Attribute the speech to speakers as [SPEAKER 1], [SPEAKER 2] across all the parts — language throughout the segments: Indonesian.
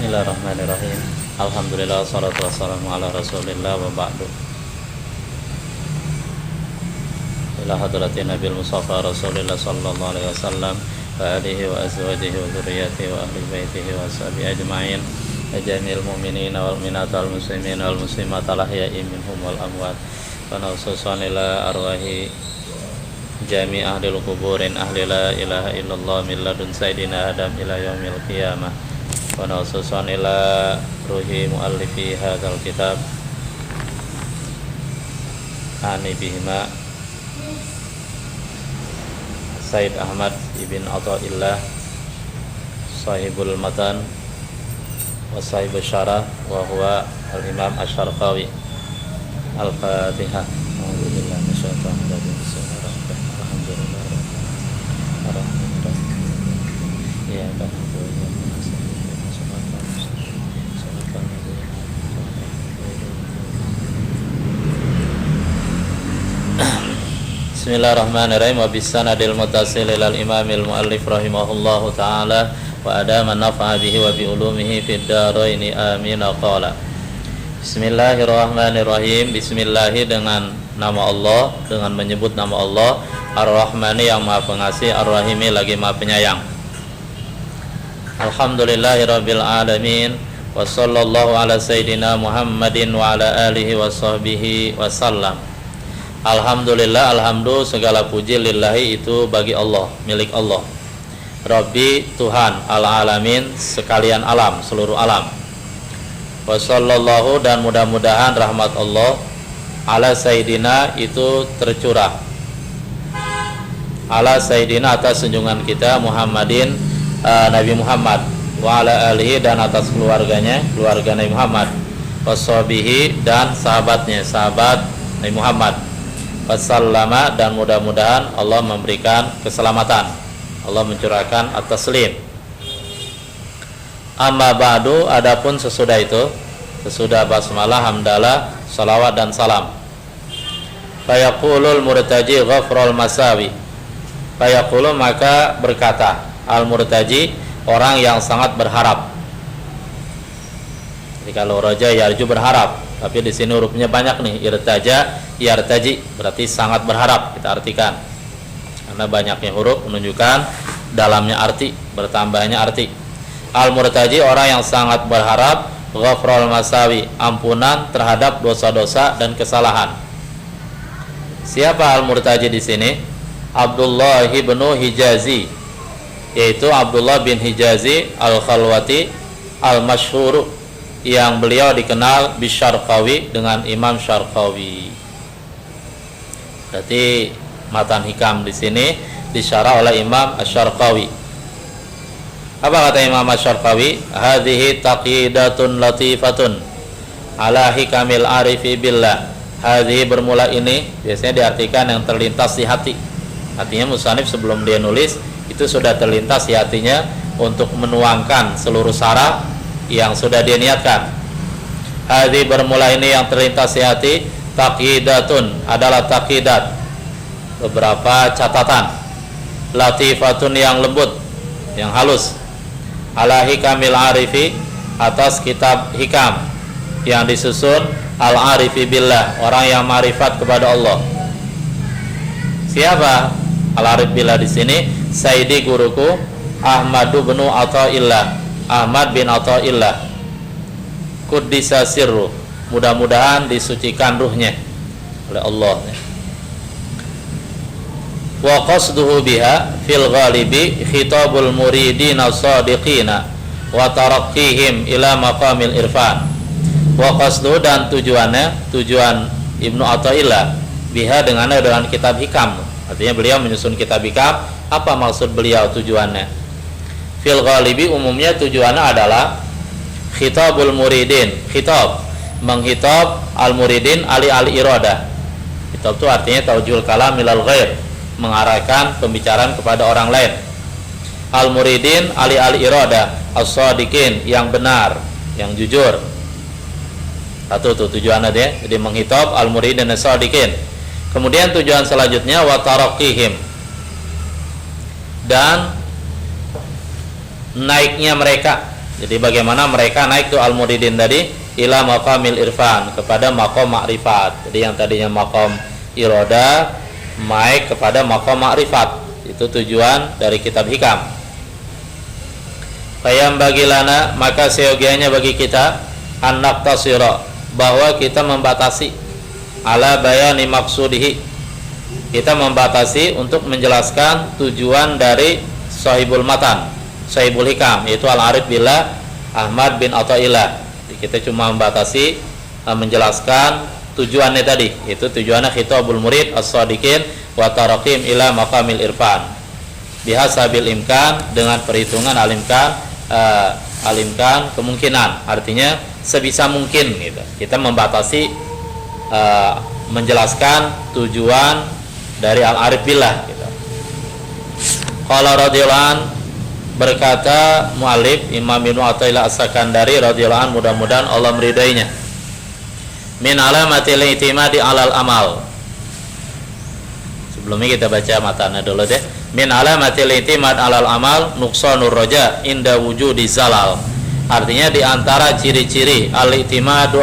[SPEAKER 1] Bismillahirrahmanirrahim. Alhamdulillah, wassalatu wassalamu ala rasulillah wa ba'du. Ila hadratin Nabil Mustafa Rasulillah sallallahu alaihi wasallam wa alihi wa azwajihi wa dzurriyyatihi wa ahli baitihi wa ashabihi ajma'in. Jami'il mu'minina wal mu'minat wal muslimina wal muslimat al ahya'i minhum wal amwat. Wa naususan ila arwahi jami' ahli kuburin ahli la ilaha illallah min ladun sayyidina Adam ila yaumil qiyamah. Wa naususan ila ruhi muallifi hadzal kitab ani bihima Said Ahmad ibn Athaillah sahibul matan wa sahibul syarah wa huwa al-imam asy-Syarqawi. Al-Fatihah. A'udzubillahi minasyaitonir rajim. Bismillahirrahmanirrahim. Alhamdulillahirrahmanirrahim. Ya Allah. Bismillahirrahmanirrahim. Wa bisanadil muttasil ilal imamil muallif rahimahullahu ta'ala wa adaman nafa'a bihi wa bi ulumihi fid dharaini amin. Qala Bismillahirrahmanirrahim. Bismillahi dengan nama Allah, dengan menyebut nama Allah, Ar-Rahmani yang Maha Pengasih, Ar-Rahimi lagi Maha Penyayang. Alhamdulillahirabbil alamin wa sallallahu ala sayyidina Muhammadin wa ala alihi wa sahbihi wa sallam. Alhamdulillah, alhamdulillah, segala puji lillahi itu bagi Allah, milik Allah. Rabbi, Tuhan al-alamin, sekalian alam, seluruh alam. Wa sallallahu, dan mudah-mudahan rahmat Allah ala sayyidina itu tercurah. Ala sayyidina, atas junjungan kita Muhammadin, Nabi Muhammad, wa ala alihi, dan atas keluarganya, keluarga Nabi Muhammad, washabihi, dan sahabatnya, sahabat Nabi Muhammad, wassallama, dan mudah-mudahan Allah memberikan keselamatan, Allah mencurahkan at-taslim. Amma ba'du, adapun sesudah itu, sesudah basmalah, hamdalah, salawat dan salam. Fayaqulul murtaji ghafrul masawi. Fayaqulu, maka berkata al-murtaji, orang yang sangat berharap. Jadi kalau raja yarju berharap, tapi di sini hurufnya banyak nih, irtaja, yartaji, berarti sangat berharap, kita artikan. Karena banyaknya huruf menunjukkan dalamnya arti, bertambahnya arti. Al-murtaji, orang yang sangat berharap, ghafrul masawi, ampunan terhadap dosa-dosa dan kesalahan. Siapa al-murtaji di sini? Abdullah bin Hijazi, yaitu Abdullah bin Hijazi al-Khalwati al-Masyhur, yang beliau dikenal bisyarqawi, dengan Imam Syarqawi. Berarti matan hikam di sini disyarah oleh Imam Asy-Syarqawi. Apa kata Imam Asy-Syarqawi? Hadhihi taqidatun latifatun ala hikamil arifi billah. Hadhihi, bermula ini, biasanya diartikan yang terlintas di hati. Artinya musannif sebelum dia nulis itu sudah terlintas di hatinya untuk menuangkan seluruh syarah yang sudah dia niatkan. Hadhi, bermula ini yang terlintas di hati, taqidatun, adalah taqidat, beberapa catatan, latifatun, yang lembut, yang halus, ala hikamil arifi, atas kitab hikam yang disusun al-arifi billah, orang yang ma'rifat kepada Allah. Siapa al-arif billah di sini? Sayyidi, guruku, Ahmadu bin Athaillah, Ahmad bin Athaillah, Quddisa sirru, mudah-mudahan disucikan ruhnya oleh Allah. Wa qasduhu biha fil ghalibi khitabul muridina shadiqina wa taraqqihim ila maqamil irfan. Wa qasduhu, dan tujuannya, tujuan Ibnu Athaillah, biha, dengan kitab hikam. Artinya beliau menyusun kitab hikam. Apa maksud beliau tujuannya? Fil ghalibi, umumnya tujuannya adalah khitabul muridin, khitab, menghitab al muridin ali iradah. Khitab itu artinya taujul kalam ilal ghair, mengarahkan pembicaraan kepada orang lain. Al muridin ali iradah, as-shadiqin, yang benar, yang jujur. Satu tuh tujuannya dia, jadi menghitab al muridin as-shadiqin. Kemudian tujuan selanjutnya wa taraqqihim, dan naiknya mereka Jadi bagaimana mereka naik tuh al-muridin tadi ila maqamil irfan, kepada maqam ma'rifat. Jadi yang tadinya maqam iroda naik kepada maqam ma'rifat. Itu tujuan dari kitab hikam. Fayam bagilana, maka seyogianya bagi kita anak tasiro, bahwa kita membatasi ala bayani maksudihi, kita membatasi untuk menjelaskan tujuan dari sahibul matan, sahibul hikam, yaitu al-arif billah Ahmad bin Athaillah. Kita cuma membatasi menjelaskan tujuannya tadi, itu tujuannya khitabul murid as-sadiqin wa taraqim ila maqamil irfan bihasabil imkan, dengan perhitungan alimkan kemungkinan, artinya sebisa mungkin gitu. Kita membatasi menjelaskan tujuan dari al-arif billah gitu. Qala radhiyallahu an, berkata mu'alif Imam Ibnu Athaillah As-Sakandari radhiyallahu an, mudah-mudahan Allah meridainya, min alamatil i'timadi alal amal. Sebelumnya kita baca matanya dulu deh. Min alamatil i'timad alal amal nuqsanur raja inda wujudi zalal. Artinya di antara ciri-ciri al-i'timadi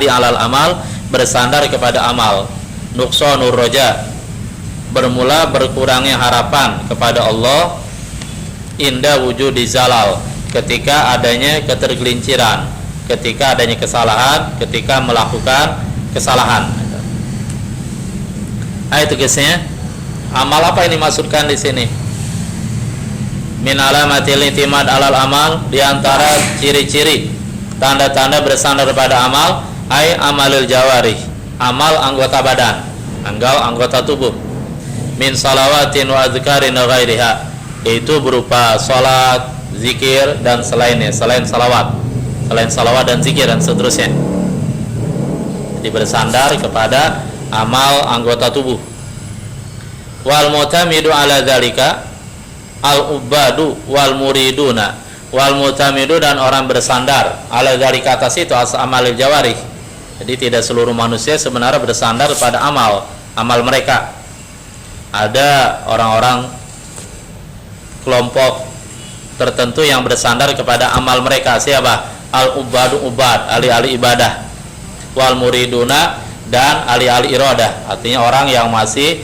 [SPEAKER 1] alal amal, bersandar kepada amal, nuqsanur raja, bermula berkurangnya harapan kepada Allah, inda wujudi zalal, ketika adanya ketergelinciran, ketika adanya kesalahan, ketika melakukan kesalahan. Itu guysnya. Amal apa ini maksudkan di sini? Min alamatil i'timad alal amal, di antara ciri-ciri tanda-tanda bersandar pada amal, ai amalul jawarih, amal anggota badan, anggota tubuh, min salawatin wa adzkarin wa ghairiha, yaitu berupa salat, zikir dan selainnya, selain salawat dan zikir dan seterusnya. Jadi bersandar kepada amal anggota tubuh. Wal mutamidu ala dzalika al ubadu wal muriduna, wal mutamidu, dan orang bersandar ala dzalika, atas itu amalil jawarih. Jadi tidak seluruh manusia sebenarnya bersandar pada amal mereka. Ada orang-orang kelompok tertentu yang bersandar kepada amal mereka. Siapa? Al ubadu, ubad, ahli-ahli ibadah, wal muriduna, dan ahli-ahli iradah, artinya orang yang masih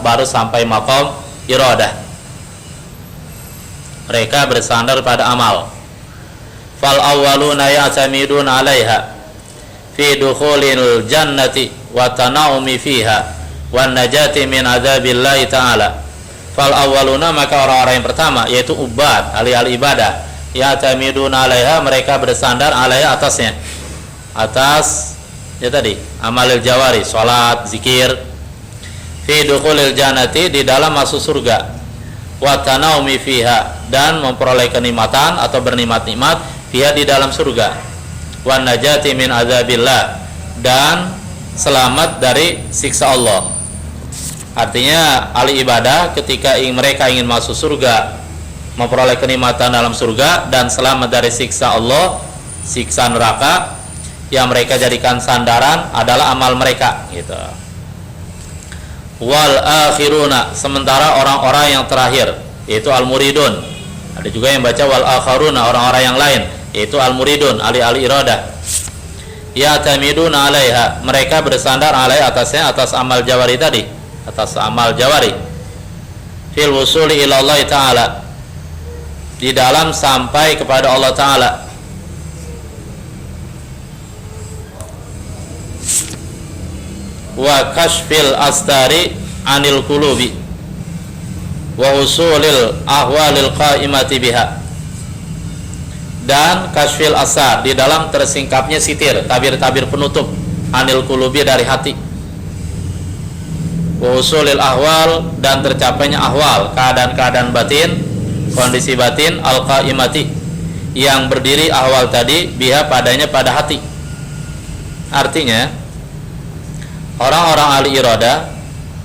[SPEAKER 1] baru sampai maqam iradah, mereka bersandar pada amal. Fal awwaluna ya'tamidun 'alaiha fi dukhulil jannati wa tanaumi fiha wan najati min adzabillahi ta'ala. Fal awwaluna, maka orang-orang yang pertama yaitu ubad, ahli-ahli ibadah, ya'tamidun 'alaiha, mereka bersandar 'alaiha, atasnya, atas ya tadi amalil jawari, salat, zikir, fi dukhulil jannati, di dalam masuk surga, wa tanaumi fiha, dan memperoleh kenikmatan atau bernikmat-nikmat fiha, di dalam surga, wan najati min adzabillah, dan selamat dari siksa Allah. Artinya ahli ibadah ketika mereka ingin masuk surga, memperoleh kenikmatan dalam surga dan selamat dari siksa Allah, siksa neraka, yang mereka jadikan sandaran adalah amal mereka gitu. Wal akhiruna, sementara orang-orang yang terakhir yaitu al muridun, ada juga yang baca wal akharuna, orang-orang yang lain yaitu al muridun, ahli-ahli iradah, ya tamiduna 'alaiha, mereka bersandar 'alaiha, atasnya, atas amal jawari tadi, atas amal jawari, fil wusuli ila Allah ta'ala, di dalam sampai kepada Allah Ta'ala. Wa kashfil astari anil qulubi wa usulil ahwalil qaimati biha, dan kashfil asar, di dalam tersingkapnya sitir, tabir-tabir penutup, anil qulubi, dari hati, wa usulil ahwal, dan tercapainya ahwal, keadaan-keadaan batin, kondisi batin, al qaimati, yang berdiri ahwal tadi, biha, padanya, pada hati. Artinya orang-orang ahli iradah,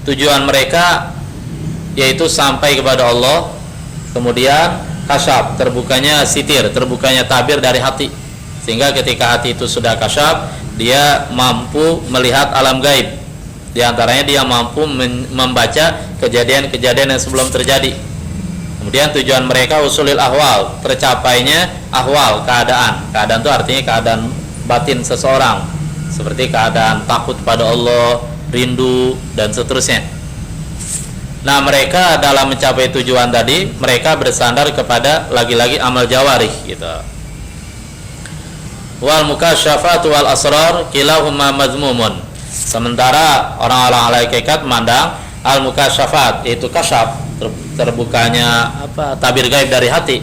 [SPEAKER 1] tujuan mereka yaitu sampai kepada Allah, kemudian kasyaf, terbukanya sitir, terbukanya tabir dari hati, sehingga ketika hati itu sudah kasyaf, dia mampu melihat alam gaib. Di antaranya dia mampu membaca kejadian-kejadian yang sebelum terjadi. Kemudian tujuan mereka usulil ahwal, tercapainya ahwal, keadaan. Keadaan itu artinya keadaan batin seseorang, seperti keadaan takut pada Allah, rindu, dan seterusnya. Nah, mereka dalam mencapai tujuan tadi, mereka bersandar kepada lagi-lagi amal jawarih gitu. Wal mukasyafat wal asrar kilahuma mazmumun. Sementara orang-orang ahli hakikat memandang al mukasyafat, yaitu kasyaf, terbukanya tabir gaib dari hati,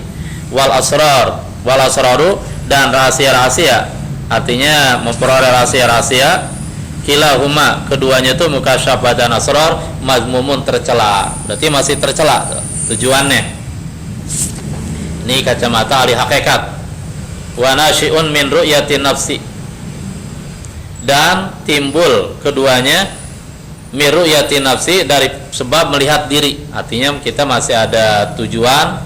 [SPEAKER 1] wal asraru, dan rahasia-rahasia, artinya memperoleh rahasia-rahasia, kilahuma, keduanya itu mukasyafat dan asrar mazmumun, tercela. Berarti masih tercela tujuannya. Ini kacamata ahli hakikat. Wa nasyi'un min ru'yatin nafsi, dan timbul keduanya min ru'yatin nafsi, dari sebab melihat diri. Artinya kita masih ada tujuan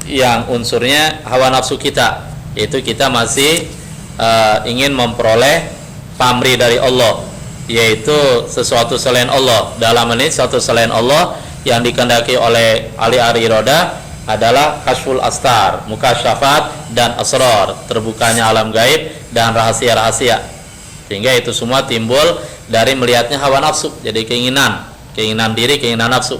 [SPEAKER 1] yang unsurnya hawa nafsu kita, yaitu kita masih ingin memperoleh pamrih dari Allah, yaitu sesuatu selain Allah. Dalam ini sesuatu selain Allah yang dikehendaki oleh ahli iroda adalah kasyful astar, mukasyafat dan asrar, terbukanya alam gaib dan rahasia-rahasia. Sehingga itu semua timbul dari melihatnya hawa nafsu, jadi keinginan diri, keinginan nafsu.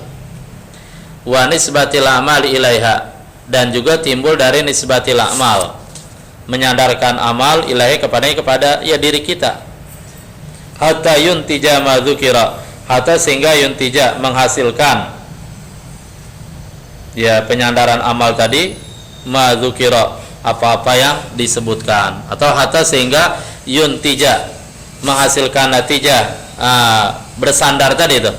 [SPEAKER 1] Wa nisbatil amal ilaiha, dan juga timbul dari nisbatil amal, menyandarkan amal ilaihi kepada ya diri kita. Hatta yuntija ma dzukira, hatta sehingga yuntija, menghasilkan ya penyandaran amal tadi, ma dzukira, apa-apa yang disebutkan, atau hatta sehingga yuntija, menghasilkan natijah, bersandar tadi itu.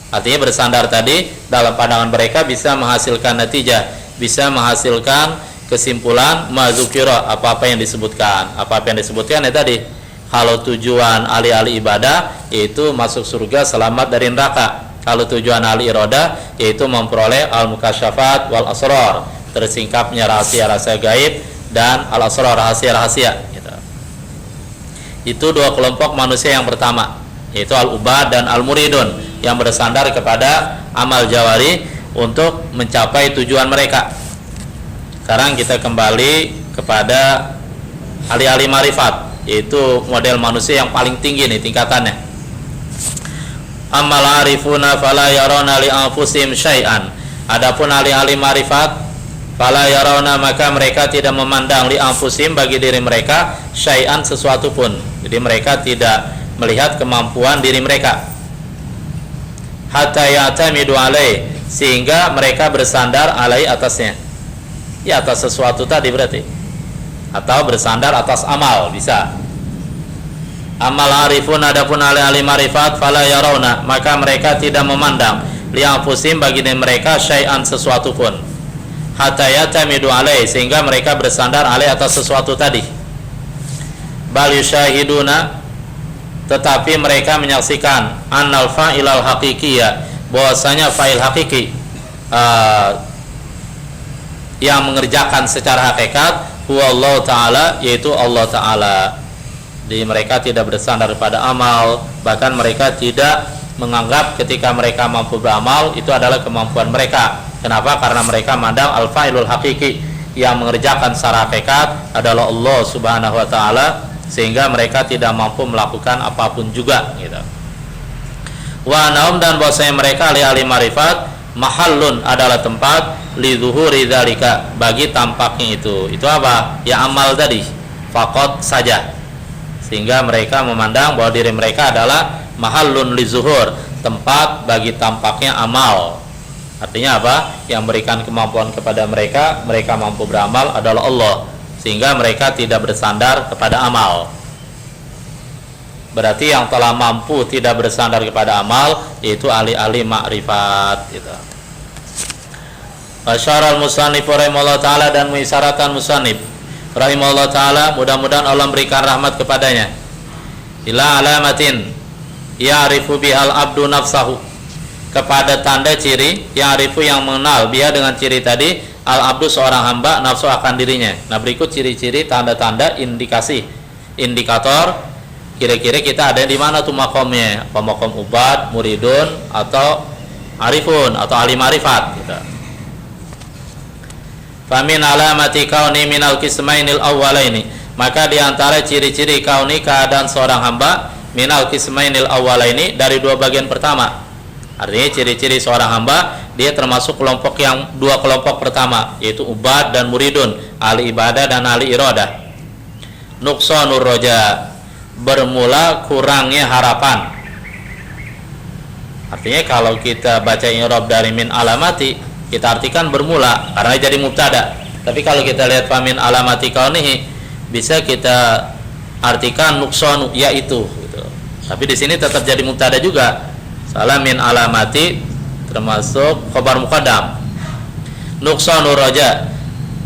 [SPEAKER 1] Artinya bersandar tadi dalam pandangan mereka bisa menghasilkan natijah, bisa menghasilkan kesimpulan mazukira, apa-apa yang disebutkan. Apa-apa yang disebutkan ya tadi, kalau tujuan ahli-ahli ibadah yaitu masuk surga, selamat dari neraka. Kalau tujuan ahli iroda yaitu memperoleh al-mukasyafat wal asrar, tersingkapnya rahasia-rahasia gaib dan al-asrar, rahasia-rahasia gitu. Itu dua kelompok manusia yang pertama, yaitu al-ubad dan al-muridun, yang bersandar kepada amal jawari untuk mencapai tujuan mereka. Sekarang kita kembali kepada ahli-ahli marifat, yaitu model manusia yang paling tinggi nih tingkatannya. Amal arifuna fala yarawna li anfusihim syai'an. Adapun ahli-ahli marifat, fala yarawna, maka mereka tidak memandang li anfusihim, bagi diri mereka, syai'an, sesuatu pun. Jadi mereka tidak melihat kemampuan diri mereka. Hatta ya'tamidu alai, sehingga mereka bersandar alai, atasnya, ya atas sesuatu tadi berarti, atau bersandar atas amal, bisa. Amal arifun, adapun ahli marifat, fala yarawna, maka mereka tidak memandang li anfusihim, bagi diri mereka, syai'an, sesuatu pun. Hatta ya'tamidu alai, sehingga mereka bersandar alai, atas sesuatu tadi. Bal yusyahiduna, tetapi mereka menyaksikan annal fa'ilal haqiqiyya, bahwasanya fa'il hakiki yang mengerjakan secara hakikat huwa Allah Ta'ala, yaitu Allah Ta'ala. Jadi mereka tidak bersandar pada amal, bahkan mereka tidak menganggap ketika mereka mampu beramal itu adalah kemampuan mereka. Kenapa? Karena mereka mandang al-fa'ilul haqiqi, yang mengerjakan secara hakikat adalah Allah Subhanahu wa Ta'ala, sehingga mereka tidak mampu melakukan apapun juga gitu. Wa naum, dan bahwasanya mereka ahli marifat, mahallun, adalah tempat li zuhuri dzalika, bagi tampaknya itu. Itu apa? Ya amal tadi, faqat saja. Sehingga mereka memandang bahwa diri mereka adalah mahallun li zuhur, tempat bagi tampaknya amal. Artinya apa? Yang memberikan kemampuan kepada mereka, mereka mampu beramal adalah Allah, sehingga mereka tidak bersandar kepada amal. Berarti yang telah mampu tidak bersandar kepada amal yaitu ahli-ahli makrifat gitu. Asyarul musannif rahimahullah ta'ala, dan mengisyaratkan musannif rahimahullah ta'ala, mudah-mudahan Allah memberikan rahmat kepadanya, ila alamatin ya'rifu bihal abdu nafsahu, kepada tanda ciri ya'rifu, yang mengenal biha, dengan ciri tadi, al abdu, seorang hamba, nafsu, akan dirinya. Nah, berikut ciri-ciri, tanda-tanda, indikator kira-kira kita ada di mana tuh makomnya, apa makom ubad, muridun, atau arifun, atau ahli marifat gitu. Famin alamati kauni minal qismainil awwalaini, maka diantara ciri-ciri kauni keadaan seorang hamba minal qismainil awwalaini dari dua bagian pertama. Artinya ciri-ciri seorang hamba dia termasuk kelompok yang dua kelompok pertama, yaitu ubad dan muridun, ahli ibadah dan ahli iradah. Nuqsanur roja, bermula kurangnya harapan. Artinya kalau kita baca i'rab dari min alamati, kita artikan bermula karena jadi mubtada. Tapi kalau kita lihat famin alamati kaunihi, bisa kita artikan nuqsanu, yaitu gitu. Tapi di sini tetap jadi mubtada juga. Salah min alamati termasuk khabar muqaddam. Nuqsanur roja,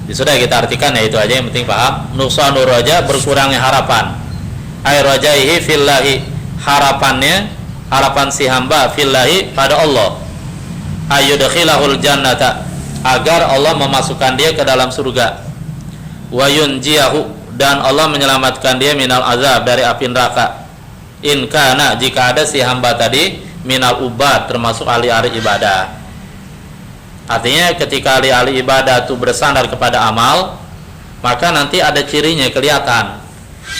[SPEAKER 1] sudah kita artikan, ya itu aja yang penting paham. Nuqsanur roja, berkurangnya harapan. Ay rajaihi fillahi, harapannya, harapan si hamba fillahi pada Allah. Ayyudkhilahul jannata, agar Allah memasukkan dia ke dalam surga. Wa yunjiyahu, dan Allah menyelamatkan dia minal azab, dari api neraka. In kana, jika ada si hamba tadi minal ubad, termasuk ahli-ahli ibadah. Artinya ketika ahli-ahli ibadah itu bersandar kepada amal, maka nanti ada cirinya kelihatan,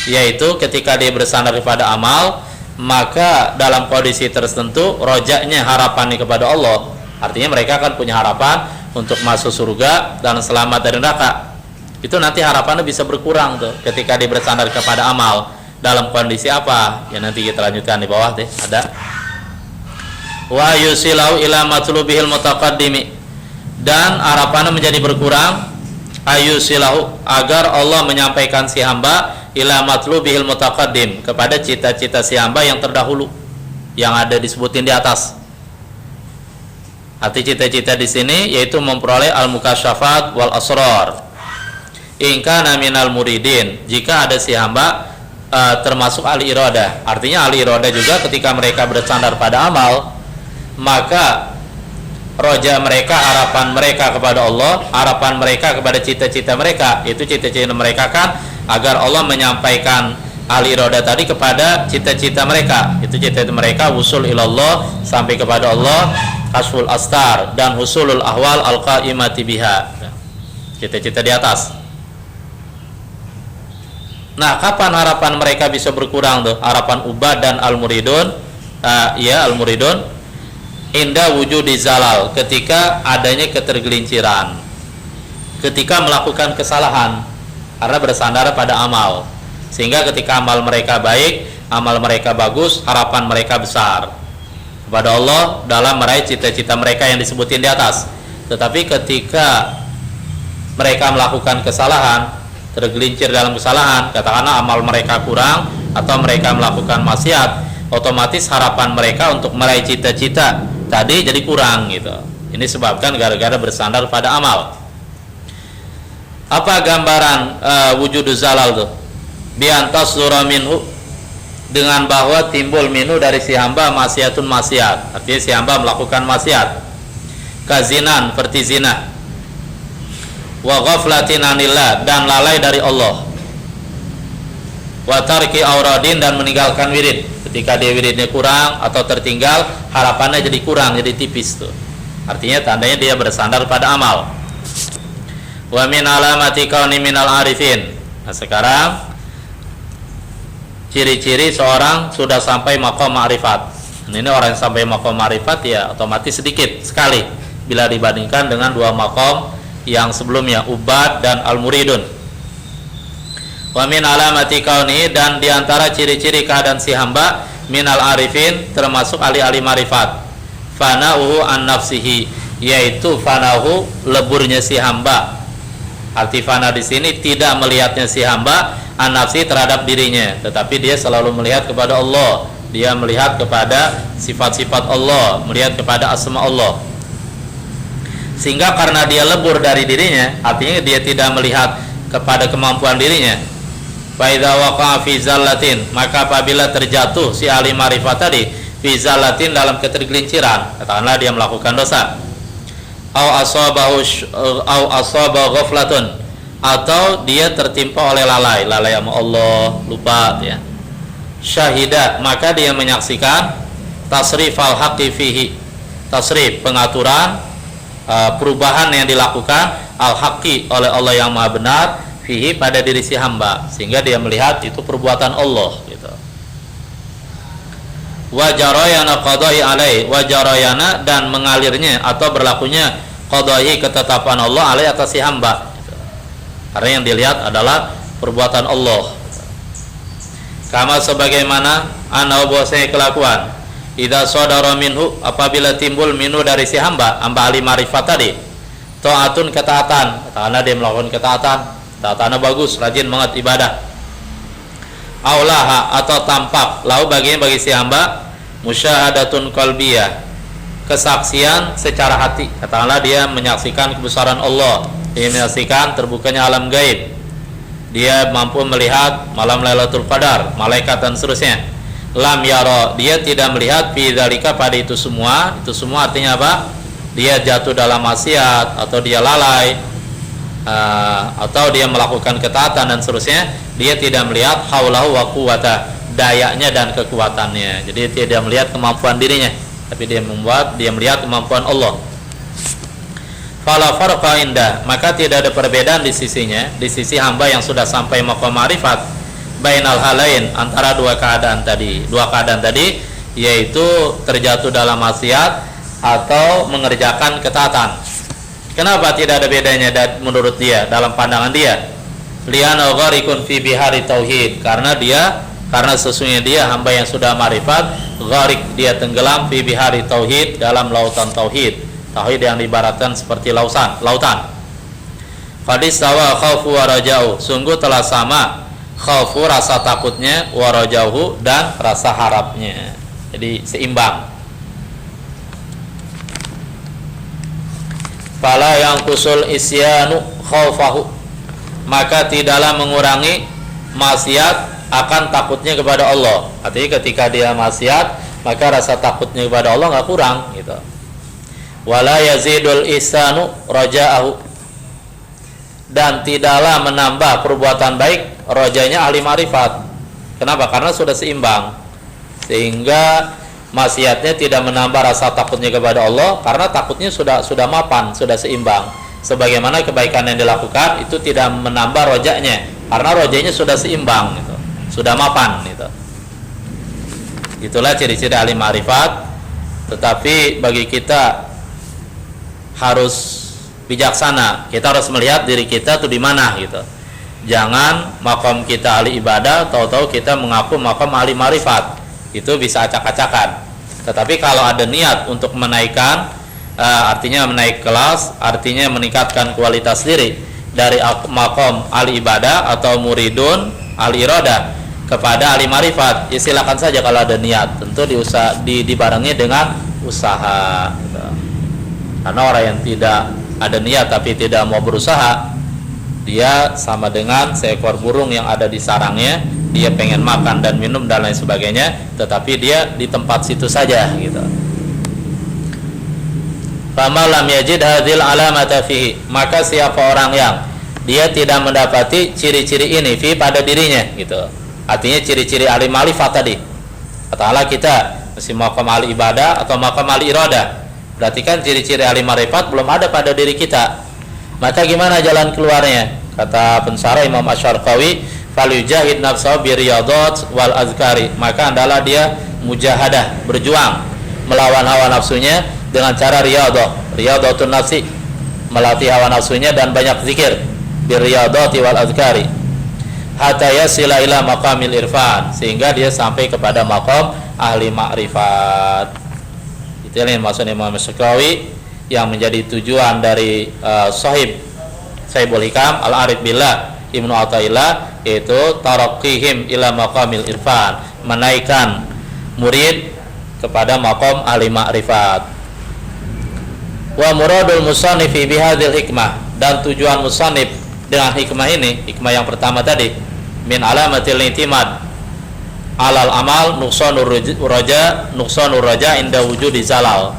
[SPEAKER 1] yaitu ketika dia bersandar kepada amal, maka dalam kondisi tertentu rojaknya harapannya kepada Allah. Artinya mereka akan punya harapan untuk masuk surga dan selamat dari neraka. Itu nanti harapannya bisa berkurang tuh ketika dia bersandar kepada amal. Dalam kondisi apa? Ya nanti kita lanjutkan di bawah deh, ada. Wa yusilau ila matlubihil mutaqaddimi, dan harapannya menjadi berkurang, ayusilahu, agar Allah menyampaikan si hamba ila matlubihil mutaqaddim, kepada cita-cita si hamba yang terdahulu, yang ada disebutin di atas. Arti cita-cita di sini yaitu memperoleh al-mukasyafat wal asrar. In kana minal muridin, jika ada si hamba termasuk ahli iradah. Artinya ahli iradah juga ketika mereka bersandar pada amal, maka roja mereka, harapan mereka kepada Allah, harapan mereka kepada cita-cita mereka, itu cita-cita mereka kan agar Allah menyampaikan ahli iradah tadi kepada cita-cita mereka. Itu cita-cita mereka wusul ilallah, sampai kepada Allah, kasful astar, dan husulul ahwal al-qaimati biha, cita-cita di atas. Nah, kapan harapan mereka bisa berkurang tuh? Harapan ubad dan al-muridun, al-muridun inda wujudi zalal, ketika adanya ketergelinciran, ketika melakukan kesalahan karena bersandar pada amal, sehingga ketika amal mereka baik, amal mereka bagus, harapan mereka besar kepada Allah dalam meraih cita-cita mereka yang disebutin di atas. Tetapi ketika mereka melakukan kesalahan, tergelincir dalam kesalahan, katakanlah amal mereka kurang atau mereka melakukan maksiat, otomatis harapan mereka untuk meraih cita-cita tadi jadi kurang gitu. Ini sebabkan gara-gara bersandar pada amal. Apa gambaran wujuduz zalal tuh? Biantas zura minhu, dengan bahwa timbul minhu dari si hamba maksiatun maksiat. Artinya si hamba melakukan maksiat. Kazinan, seperti zina. Wa ghaflatin anillah, dan lalai dari Allah. Wa tarki auradin, dan meninggalkan wirid. Ketika dia wiridnya kurang atau tertinggal, harapannya jadi kurang, jadi tipis tuh. Artinya tandanya dia bersandar pada amal. Wa min alamati kauni minal arifin. Nah, sekarang ciri-ciri seorang sudah sampai maqam ma'rifat. Ini orang yang sampai maqam ma'rifat ya otomatis sedikit sekali bila dibandingkan dengan dua maqam yang sebelumnya, ubad dan al-muridun. Wa min alamati kauni, dan diantara ciri-ciri keadaan si hamba minal arifin, termasuk ahli-ahli marifat, fana'uhu an nafsihi, yaitu fana'uhu, leburnya si hamba. Arti fana di sini tidak melihatnya si hamba an nafsi, terhadap dirinya, tetapi dia selalu melihat kepada Allah. Dia melihat kepada sifat-sifat Allah, melihat kepada asma Allah. Sehingga karena dia lebur dari dirinya, artinya dia tidak melihat kepada kemampuan dirinya. Fa idza waqa'a fi zallatin, maka apabila terjatuh si ahli marifat tadi fi zallatin, dalam ketergelinciran, katakanlah dia melakukan dosa, au asabahu ghaflatun, atau dia tertimpa oleh lalai sama Allah, lupa ya. Syahida, maka dia menyaksikan tasrifal haqqi fihi, tasrif, pengaturan, perubahan yang dilakukan al-haqqi oleh Allah yang maha benar fihi pada diri si hamba, sehingga dia melihat itu perbuatan Allah gitu. Wa jarayana qada'i alai, wa jarayana dan mengalirnya atau berlakunya qada'i ketetapan Allah alai atas si hamba gitu. Karena yang dilihat adalah perbuatan Allah. Kama sebagaimana ana bahwasanya kelakuan idza sadara minhu apabila timbul minhu dari si hamba ahli marifat tadi, taatun ketaatan, karena dia melakukan ketaatan, taatannya bagus, rajin banget ibadah. Aulaha atau tampak lahu bagi si hamba musyahadatun qalbiyah, kesaksian secara hati, katakanlah dia menyaksikan kebesaran Allah, dia menyaksikan terbukanya alam gaib, dia mampu melihat malam Lailatul Qadar, malaikat dan seterusnya. Lam yara, dia tidak melihat fi dzalika pada itu semua artinya apa? Dia jatuh dalam maksiat atau dia lalai atau dia melakukan ketaatan dan seterusnya, dia tidak melihat haulahu wa quwwata, dayanya dan kekuatannya. Jadi dia tidak melihat kemampuan dirinya, tapi dia melihat kemampuan Allah. Fala farqa indah, maka tidak ada perbedaan di sisinya, di sisi hamba yang sudah sampai maqam ma'rifat, bainal halain, antara dua keadaan tadi yaitu terjatuh dalam maksiat atau mengerjakan ketaatan. Kenapa tidak ada bedanya menurut dia, dalam pandangan dia? Li'anna gharikun fi bihari tauhid, karena sesungguhnya dia hamba yang sudah ma'rifat, gharik, dia tenggelam fi bihari tauhid, dalam lautan tauhid. Tauhid yang diibaratkan seperti lautan. Qadis sawa khaufu wa raja'u, sungguh telah sama khaufu rasa takutnya, wa raja'u dan rasa harapnya. Jadi seimbang. Fala yang kusul isyanu khaufahu, maka tidaklah mengurangi maksiat akan takutnya kepada Allah. Artinya ketika dia maksiat, maka rasa takutnya kepada Allah nggak kurang gitu. Wala yazidul ihsanu raja'ahu, dan tidaklah menambah perbuatan baik rojanya ahli marifat. Kenapa? Karena sudah seimbang, sehingga maksiatnya tidak menambah rasa takutnya kepada Allah, karena takutnya sudah mapan, sudah seimbang. Sebagaimana kebaikan yang dilakukan itu tidak menambah rojanya, karena rojanya sudah seimbang gitu, sudah mapan gitu. Itulah ciri-ciri ahli marifat. Tetapi bagi kita harus bijaksana, kita harus melihat diri kita tuh di mana gitu. Jangan makom kita ahli ibadah, tahu-tahu kita mengaku makom ahli marifat, itu bisa acak-acakan. Tetapi kalau ada niat untuk menaikkan, artinya menaik kelas, artinya meningkatkan kualitas diri dari makom ahli ibadah atau muridun ahli iradah kepada ahli marifat, ya silakan saja kalau ada niat. Tentu dibarengi dengan usaha gitu. Karena orang yang tidak ada niat tapi tidak mau berusaha, dia sama dengan seekor burung yang ada di sarangnya, dia pengen makan dan minum dan lain sebagainya, tetapi dia di tempat situ saja gitu. Fama lam yajid hadhil alamata fihi, maka siapa orang yang dia tidak mendapati ciri-ciri ini fi pada dirinya gitu. Artinya ciri-ciri ahli marifat tadi. Katakanlah kita masih maqam ahli ibadah atau maqam ahli iradah, berarti kan ciri-ciri ahli marifat belum ada pada diri kita. Maka gimana jalan keluarnya? Kata pensara Imam Asy-Syarqawi, falyujahid nafsahu bi riyadat wal azkari, maka adalah dia mujahadah, berjuang melawan hawa nafsunya dengan cara riyadatun nafsi, melatih hawa nafsunya dan banyak zikir, bi riyadati wal azkari, hatta yasila ila maqamil irfan, sehingga dia sampai kepada maqam ahli ma'rifat. Itu yang maksud Imam Asy-Syarqawi yang menjadi tujuan dari Sahibul Hikam Al-Arif Billah Ibnu Athaillah, yaitu taraqqihim ila maqamil irfan, menaikkan murid kepada maqam ahli ma'rifat. Wa muradul musannif bi hadhil hikmah, dan tujuan musannif dengan hikmah ini, hikmah yang pertama tadi, min alamatil i'timad alal amal nuqsanur raja inda wujudi zalal.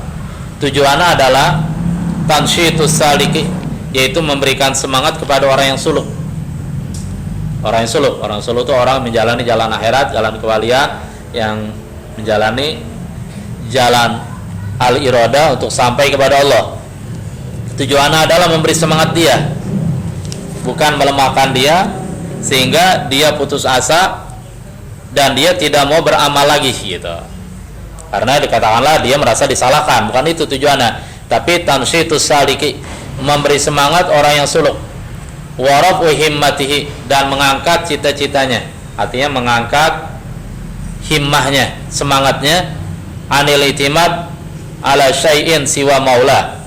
[SPEAKER 1] Tujuannya adalah tansyitus saliki, yaitu memberikan semangat kepada orang yang suluk. Orang suluk itu orang menjalani jalan akhirat, jalan kewalian, yang menjalani jalan al-irada untuk sampai kepada Allah. Tujuannya adalah memberi semangat dia, bukan melemahkan dia sehingga dia putus asa dan dia tidak mau beramal lagi gitu. Karena dikatakanlah dia merasa disalahkan, bukan itu tujuannya. Tapi tansyitus saliki, memberi semangat orang yang suluk, wa rafu himmatihi, dan mengangkat cita-citanya, artinya mengangkat himmahnya, semangatnya, anil itimad ala syai'in siwa maula,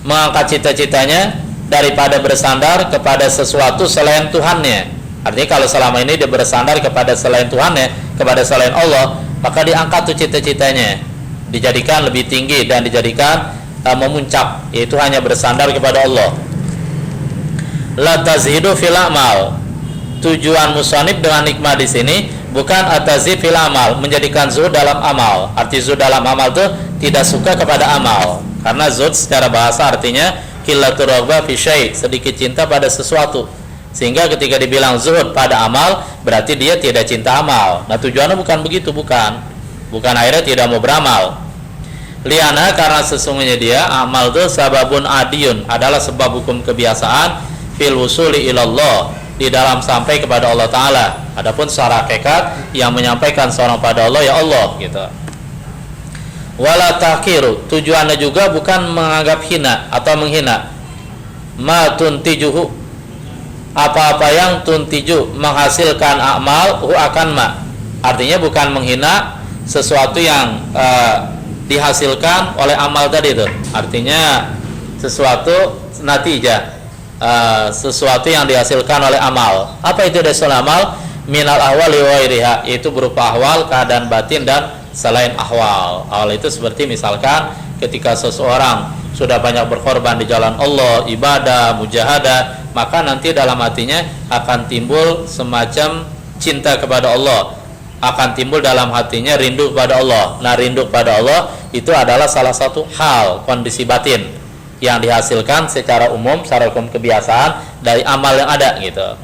[SPEAKER 1] mengangkat cita-citanya daripada bersandar kepada sesuatu selain Tuhannya. Artinya kalau selama ini dia bersandar kepada selain Tuhannya, kepada selain Allah, maka diangkat tuh cita-citanya, dijadikan lebih tinggi dan dijadikan memuncak, yaitu hanya bersandar kepada Allah. La tazhidu fil amal. Tujuan musannif dengan nikmah di sini bukan atazhid fil amal, menjadikan zuhud dalam amal. Arti zuhud dalam amal itu tidak suka kepada amal. Karena zuhud secara bahasa artinya qillatur raghbah fi syai', sedikit cinta pada sesuatu. Sehingga ketika dibilang zuhud pada amal, berarti dia tidak cinta amal. Nah, tujuannya bukan begitu, bukan akhirnya tidak mau beramal. Liana, karena sesungguhnya dia amal itu sababun adiyun, adalah sebab hukum kebiasaan fil wusuli ilallah, di dalam sampai kepada Allah Ta'ala. Adapun secara hakikat yang menyampaikan seorang pada Allah, ya Allah gitu. Wala tahkiru, tujuannya juga bukan menganggap hina atau menghina. Ma tuntijuhu, apa-apa yang tuntiju, menghasilkan amal, hu akan ma, artinya bukan menghina sesuatu yang dihasilkan oleh amal tadi itu. Artinya sesuatu natijah, sesuatu yang dihasilkan oleh amal. Apa itu dasar amal? Minal ahwali wa ghairiha, itu berupa ahwal, keadaan batin dan selain ahwal. Ahwal itu seperti misalkan ketika seseorang sudah banyak berkorban di jalan Allah, ibadah, mujahadah, maka nanti dalam hatinya akan timbul semacam cinta kepada Allah, akan timbul dalam hatinya rindu kepada Allah. Nah, rindu kepada Allah itu adalah salah satu hal, kondisi batin yang dihasilkan secara umum, secara hukum kebiasaan dari amal yang ada gitu.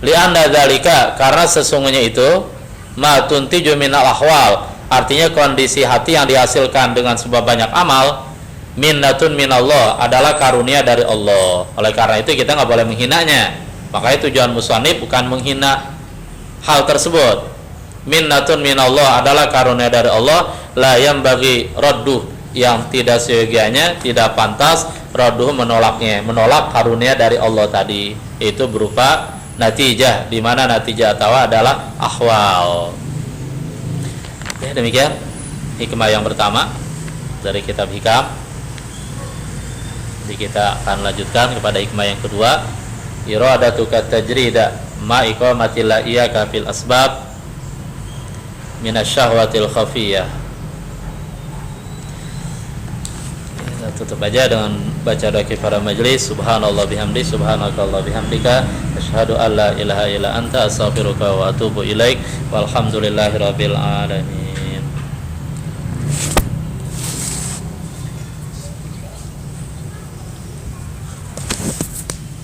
[SPEAKER 1] Li'anna dzalika, karena sesungguhnya itu ma tuntiju minal ahwal, artinya kondisi hati yang dihasilkan dengan sebab banyak amal, minnatun minallah, adalah karunia dari Allah. Oleh karena itu kita nggak boleh menghinanya. Makanya tujuan musannif bukan menghina hal tersebut. Minnatun minallah, adalah karunia dari Allah, la yang bagi radduh, yang tidak seyogianya, tidak pantas radduh, menolaknya, menolak karunia dari Allah tadi. Itu berupa natijah, di mana natijah tawa adalah ahwal. Ya, demikian hikmah yang pertama dari kitab Hikam. Jadi kita akan lanjutkan kepada hikmah yang kedua, iradatuka tajrida ma iqamatil la iyaka fil asbab minasyahwatil khafiyah. Kita tutup aja dengan baca doa kifarah majelis. Subhanallah bihamdi, subhanakallah bihamdika, asyhadu an la ilaha illa anta, astaghfiruka wa atubu ilaik. Walhamdulillahirabbil alamin.